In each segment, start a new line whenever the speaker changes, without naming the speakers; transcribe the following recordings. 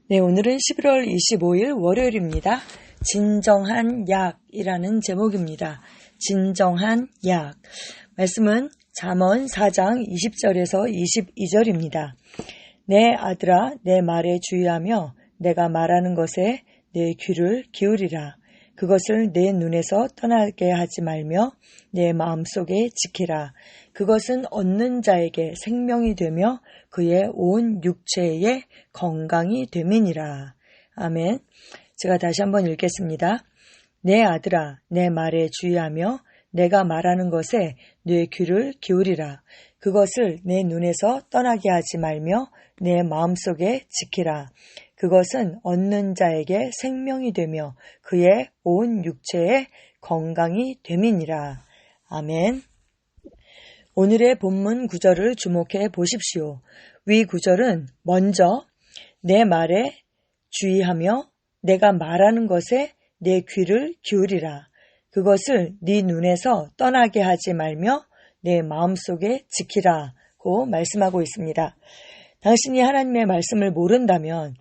네, 오늘은 11월 25일 월요일입니다. 진정한 약이라는 제목입니다. 진정한 약. 말씀은 잠언 4장 20절에서 22절입니다. 내 아들아, 내 말에 주의하며 내가 말하는 것에 내 귀를 기울이라. 그것을 내 눈에서 떠나게 하지 말며 내 마음속에 지키라. 그것은 얻는 자에게 생명이 되며 그의 온 육체에 건강이 됨이니라. 아멘. 제가 다시 한번 읽겠습니다. 내 아들아, 내 말에 주의하며 내가 말하는 것에 내 귀를 기울이라. 그것을 내 눈에서 떠나게 하지 말며 내 마음속에 지키라. 그것은 얻는 자에게 생명이 되며 그의 온 육체에 건강이 됨이니라. 아멘. 오늘의 본문 구절을 주목해 보십시오. 위 구절은 먼저 내 말에 주의하며 내가 말하는 것에 내 귀를 기울이라. 그것을 네 눈에서 떠나게 하지 말며 내 마음속에 지키라고 말씀하고 있습니다. 당신이 하나님의 말씀을 모른다면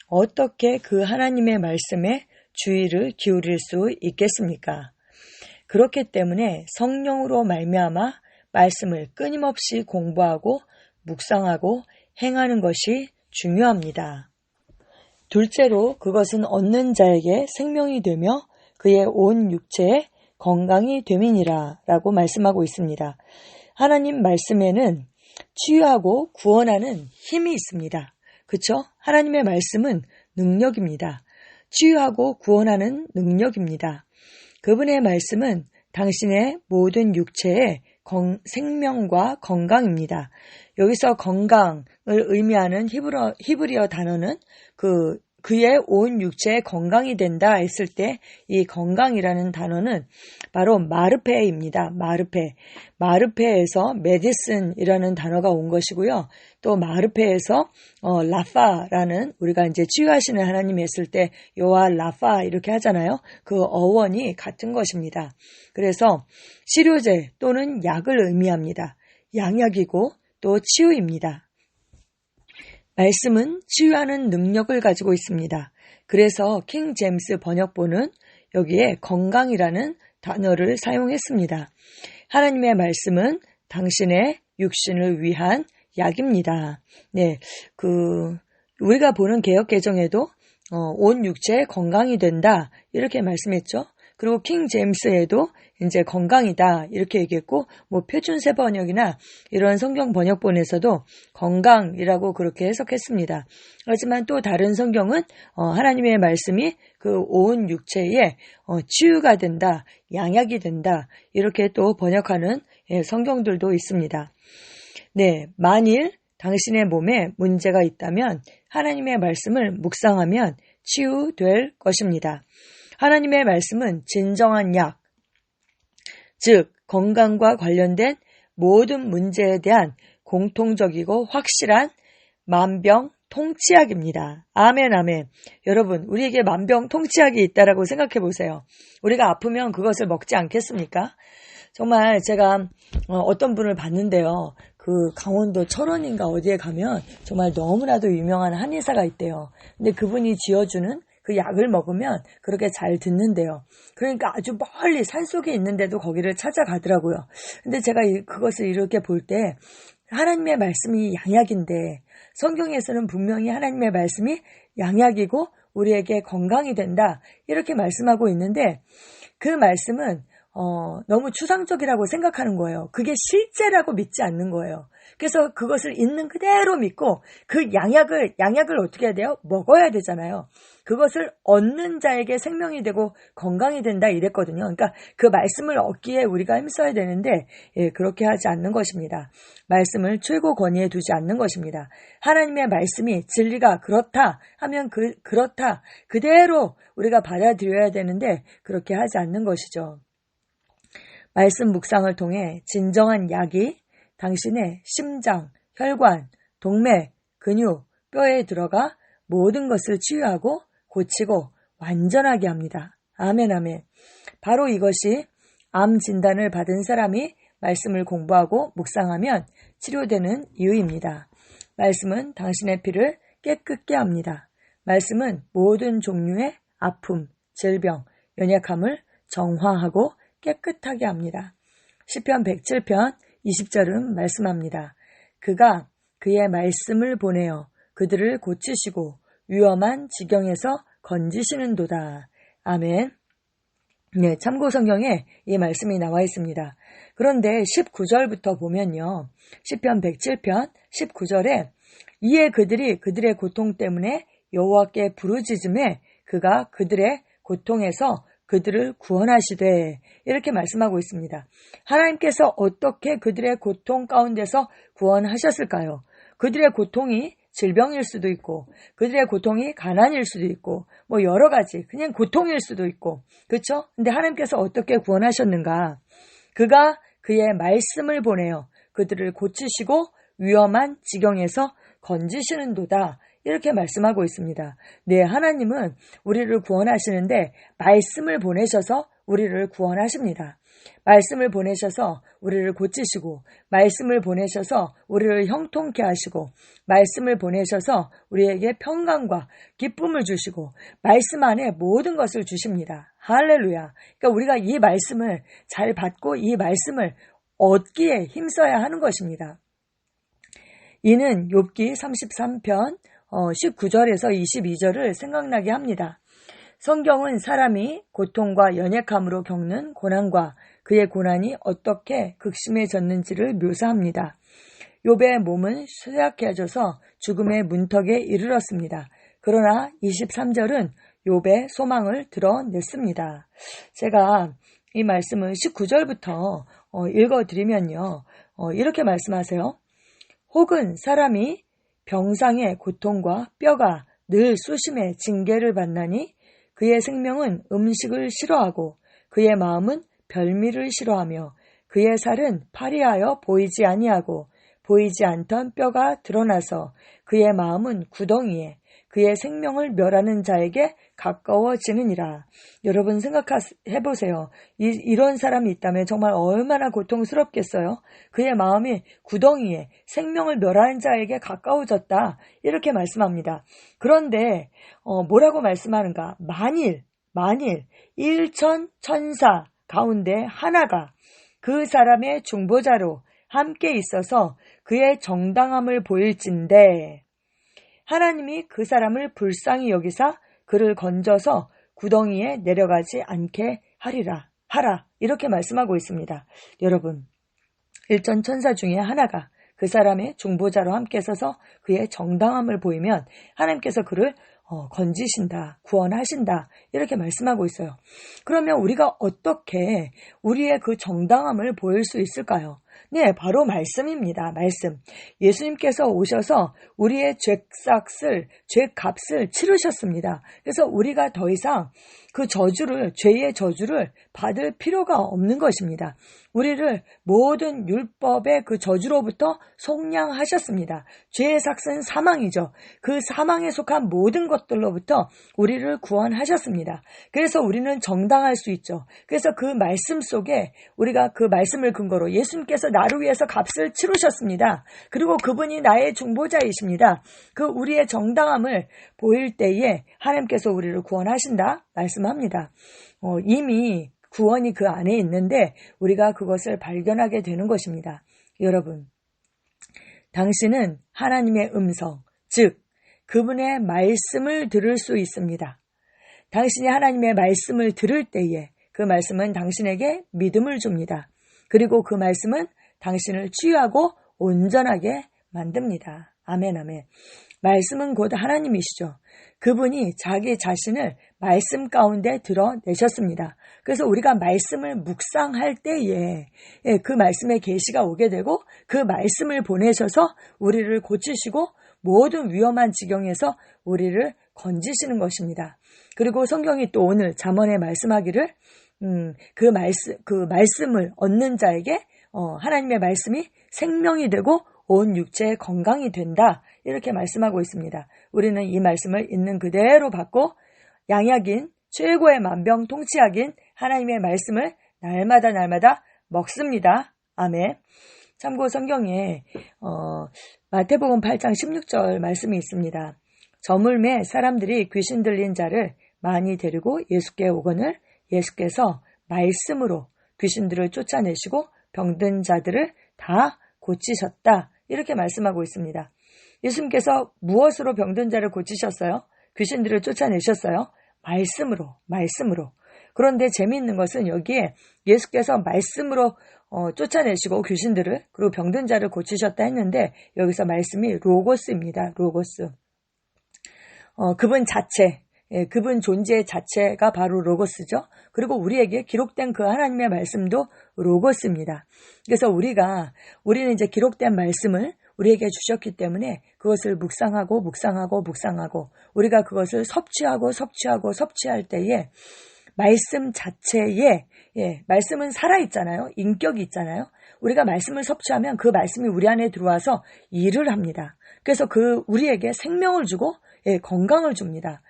어떻게 그 하나님의 말씀에 주의를 기울일 수 있겠습니까? 그렇기 때문에 성령으로 말미암아 말씀을 끊임없이 공부하고 묵상하고 행하는 것이 중요합니다. 둘째로 그것은 얻는 자에게 생명이 되며 그의 온 육체에 건강이 됨이니라 라고 말씀하고 있습니다. 하나님 말씀에는 치유하고 구원하는 힘이 있습니다. 그렇죠? 하나님의 말씀은 능력입니다. 치유하고 구원하는 능력입니다. 그분의 말씀은 당신의 모든 육체에 생명과 건강입니다. 여기서 건강을 의미하는 히브리어 단어는 그의 온 육체에 건강이 된다 했을 때 이 건강이라는 단어는 바로 마르페입니다. 마르페에서 메디슨이라는 단어가 온 것이고요. 또 마르페에서 라파라는 우리가 이제 치유하시는 하나님 했을 때 요아 라파 이렇게 하잖아요. 그 어원이 같은 것입니다. 그래서 치료제 또는 약을 의미합니다. 양약이고 또 치유입니다. 말씀은 치유하는 능력을 가지고 있습니다. 그래서 킹 제임스 번역본은 여기에 건강이라는 단어를 사용했습니다. 하나님의 말씀은 당신의 육신을 위한 약입니다. 네, 우리가 보는 개역개정에도 온 육체에 건강이 된다 이렇게 말씀했죠. 그리고 킹 제임스에도 이제 건강이다 이렇게 얘기했고 표준세 번역이나 이런 성경 번역본에서도 건강이라고 그렇게 해석했습니다. 하지만 또 다른 성경은 하나님의 말씀이 그 온 육체에 치유가 된다, 양약이 된다 이렇게 또 번역하는 성경들도 있습니다. 네, 만일 당신의 몸에 문제가 있다면 하나님의 말씀을 묵상하면 치유될 것입니다. 하나님의 말씀은 진정한 약, 즉 건강과 관련된 모든 문제에 대한 공통적이고 확실한 만병통치약입니다. 아멘, 아멘. 여러분, 우리에게 만병통치약이 있다라고 생각해 보세요. 우리가 아프면 그것을 먹지 않겠습니까? 정말 제가 어떤 분을 봤는데요. 강원도 철원인가 어디에 가면 정말 너무나도 유명한 한의사가 있대요. 근데 그분이 지어주는 그 약을 먹으면 그렇게 잘 듣는데요. 그러니까 아주 멀리 산속에 있는데도 거기를 찾아가더라고요. 근데 제가 그것을 이렇게 볼 때 하나님의 말씀이 양약인데 성경에서는 분명히 하나님의 말씀이 양약이고 우리에게 건강이 된다 이렇게 말씀하고 있는데 그 말씀은 너무 추상적이라고 생각하는 거예요. 그게 실제라고 믿지 않는 거예요. 그래서 그것을 있는 그대로 믿고 그 양약을 어떻게 해야 돼요? 먹어야 되잖아요. 그것을 얻는 자에게 생명이 되고 건강이 된다 이랬거든요. 그러니까 그 말씀을 얻기에 우리가 힘써야 되는데 그렇게 하지 않는 것입니다. 말씀을 최고 권위에 두지 않는 것입니다. 하나님의 말씀이 진리가 그렇다 하면 그렇다 그대로 우리가 받아들여야 되는데 그렇게 하지 않는 것이죠. 말씀 묵상을 통해 진정한 약이 당신의 심장, 혈관, 동맥, 근육, 뼈에 들어가 모든 것을 치유하고 고치고 완전하게 합니다. 아멘, 아멘. 바로 이것이 암 진단을 받은 사람이 말씀을 공부하고 묵상하면 치료되는 이유입니다. 말씀은 당신의 피를 깨끗게 합니다. 말씀은 모든 종류의 아픔, 질병, 연약함을 정화하고 깨끗하게 합니다. 시편 107편 20절은 말씀합니다. 그가 그의 말씀을 보내어 그들을 고치시고 위험한 지경에서 건지시는도다. 아멘. 네, 참고 성경에 이 말씀이 나와 있습니다. 그런데 19절부터 보면요. 시편 107편 19절에 이에 그들이 그들의 고통 때문에 여호와께 부르짖음에 그가 그들의 고통에서 그들을 구원하시되 이렇게 말씀하고 있습니다. 하나님께서 어떻게 그들의 고통 가운데서 구원하셨을까요? 그들의 고통이 질병일 수도 있고 그들의 고통이 가난일 수도 있고 뭐 여러 가지 그냥 고통일 수도 있고 그렇죠? 근데 하나님께서 어떻게 구원하셨는가? 그가 그의 말씀을 보내어 그들을 고치시고 위험한 지경에서 건지시는도다. 이렇게 말씀하고 있습니다. 네, 하나님은 우리를 구원하시는데 말씀을 보내셔서 우리를 구원하십니다. 말씀을 보내셔서 우리를 고치시고 말씀을 보내셔서 우리를 형통케 하시고 말씀을 보내셔서 우리에게 평강과 기쁨을 주시고 말씀 안에 모든 것을 주십니다. 할렐루야. 그러니까 우리가 이 말씀을 잘 받고 이 말씀을 얻기에 힘써야 하는 것입니다. 이는 욥기 33편 19절에서 22절을 생각나게 합니다. 성경은 사람이 고통과 연약함으로 겪는 고난과 그의 고난이 어떻게 극심해졌는지를 묘사합니다. 욥의 몸은 쇠약해져서 죽음의 문턱에 이르렀습니다. 그러나 23절은 욥의 소망을 드러냈습니다. 제가 이 말씀을 19절부터 읽어드리면요. 이렇게 말씀하세요. 혹은 사람이 병상의 고통과 뼈가 늘 수심의 징계를 받나니 그의 생명은 음식을 싫어하고 그의 마음은 별미를 싫어하며 그의 살은 파리하여 보이지 아니하고 보이지 않던 뼈가 드러나서 그의 마음은 구덩이에 그의 생명을 멸하는 자에게 가까워지느니라. 여러분 생각해보세요. 이런 사람이 있다면 정말 얼마나 고통스럽겠어요. 그의 마음이 구덩이에 생명을 멸하는 자에게 가까워졌다. 이렇게 말씀합니다. 그런데 뭐라고 말씀하는가? 만일 일천 천사 가운데 하나가 그 사람의 중보자로 함께 있어서 그의 정당함을 보일진대 하나님이 그 사람을 불쌍히 여기사 그를 건져서 구덩이에 내려가지 않게 하라. 이렇게 말씀하고 있습니다. 여러분, 일천 천사 중에 하나가 그 사람의 중보자로 함께 서서 그의 정당함을 보이면 하나님께서 그를 건지신다, 구원하신다 이렇게 말씀하고 있어요. 그러면 우리가 어떻게 우리의 그 정당함을 보일 수 있을까요? 네, 바로 말씀입니다. 말씀. 예수님께서 오셔서 우리의 죄값을 치르셨습니다. 그래서 우리가 더 이상 그 죄의 저주를 받을 필요가 없는 것입니다. 우리를 모든 율법의 그 저주로부터 속량하셨습니다. 죄의 삭은 사망이죠. 그 사망에 속한 모든 것들로부터 우리를 구원하셨습니다. 그래서 우리는 정당할 수 있죠. 그래서 그 말씀 속에 우리가 그 말씀을 근거로 예수님께서 나를 위해서 값을 치르셨습니다. 그리고 그분이 나의 중보자이십니다. 그 우리의 정당함을 보일 때에 하나님께서 우리를 구원하신다 말씀합니다. 이미 구원이 그 안에 있는데 우리가 그것을 발견하게 되는 것입니다. 여러분, 당신은 하나님의 음성, 즉 그분의 말씀을 들을 수 있습니다. 당신이 하나님의 말씀을 들을 때에 그 말씀은 당신에게 믿음을 줍니다. 그리고 그 말씀은 당신을 치유하고 온전하게 만듭니다. 아멘, 아멘. 말씀은 곧 하나님이시죠. 그분이 자기 자신을 말씀 가운데 드러내셨습니다. 그래서 우리가 말씀을 묵상할 때에 그 말씀의 계시가 오게 되고 그 말씀을 보내셔서 우리를 고치시고 모든 위험한 지경에서 우리를 건지시는 것입니다. 그리고 성경이 또 오늘 잠언에 말씀하기를 그 말씀을 얻는 자에게 하나님의 말씀이 생명이 되고 온 육체의 건강이 된다. 이렇게 말씀하고 있습니다. 우리는 이 말씀을 있는 그대로 받고 양약인 최고의 만병통치약인 하나님의 말씀을 날마다 먹습니다. 아멘. 참고 성경에 마태복음 8장 16절 말씀이 있습니다. 저물매 사람들이 귀신 들린 자를 많이 데리고 예수께 오거늘 예수께서 말씀으로 귀신들을 쫓아내시고 병든 자들을 다 고치셨다. 이렇게 말씀하고 있습니다. 예수님께서 무엇으로 병든 자를 고치셨어요? 귀신들을 쫓아내셨어요? 말씀으로. 그런데 재미있는 것은 여기에 예수께서 말씀으로 쫓아내시고 귀신들을 그리고 병든 자를 고치셨다 했는데 여기서 말씀이 로고스입니다. 로고스. 그분 자체, 그분 존재 자체가 바로 로고스죠. 그리고 우리에게 기록된 그 하나님의 말씀도 로고스입니다. 그래서 우리는 이제 기록된 말씀을 우리에게 주셨기 때문에 그것을 묵상하고 우리가 그것을 섭취할 때에 말씀 자체에 말씀은 살아있잖아요. 인격이 있잖아요. 우리가 말씀을 섭취하면 그 말씀이 우리 안에 들어와서 일을 합니다. 그래서 우리에게 생명을 주고 건강을 줍니다.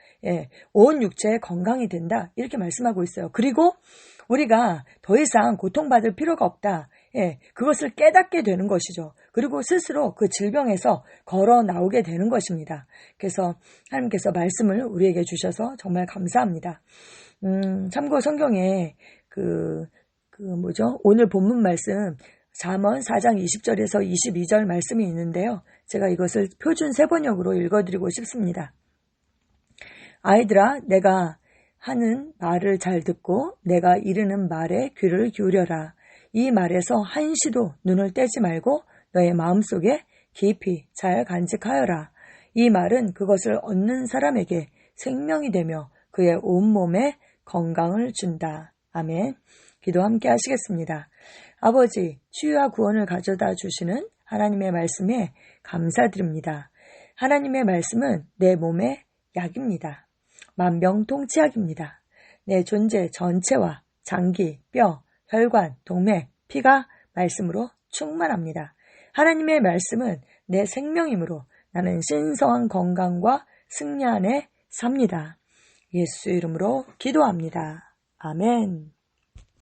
온 육체에 건강이 된다. 이렇게 말씀하고 있어요. 그리고 우리가 더 이상 고통받을 필요가 없다. 그것을 깨닫게 되는 것이죠. 그리고 스스로 그 질병에서 걸어 나오게 되는 것입니다. 그래서 하나님께서 말씀을 우리에게 주셔서 정말 감사합니다. 참고 성경에 오늘 본문 말씀 잠언 4장 20절에서 22절 말씀이 있는데요. 제가 이것을 표준 세번역으로 읽어드리고 싶습니다. 아이들아, 내가 하는 말을 잘 듣고 내가 이르는 말에 귀를 기울여라. 이 말에서 한시도 눈을 떼지 말고 너의 마음속에 깊이 잘 간직하여라. 이 말은 그것을 얻는 사람에게 생명이 되며 그의 온몸에 건강을 준다. 아멘. 기도 함께 하시겠습니다. 아버지, 치유와 구원을 가져다 주시는 하나님의 말씀에 감사드립니다. 하나님의 말씀은 내 몸의 약입니다. 만병통치약입니다. 내 존재 전체와 장기, 뼈, 혈관, 동맥, 피가 말씀으로 충만합니다. 하나님의 말씀은 내 생명이므로 나는 신성한 건강과 승리 안에 삽니다. 예수 이름으로 기도합니다. 아멘.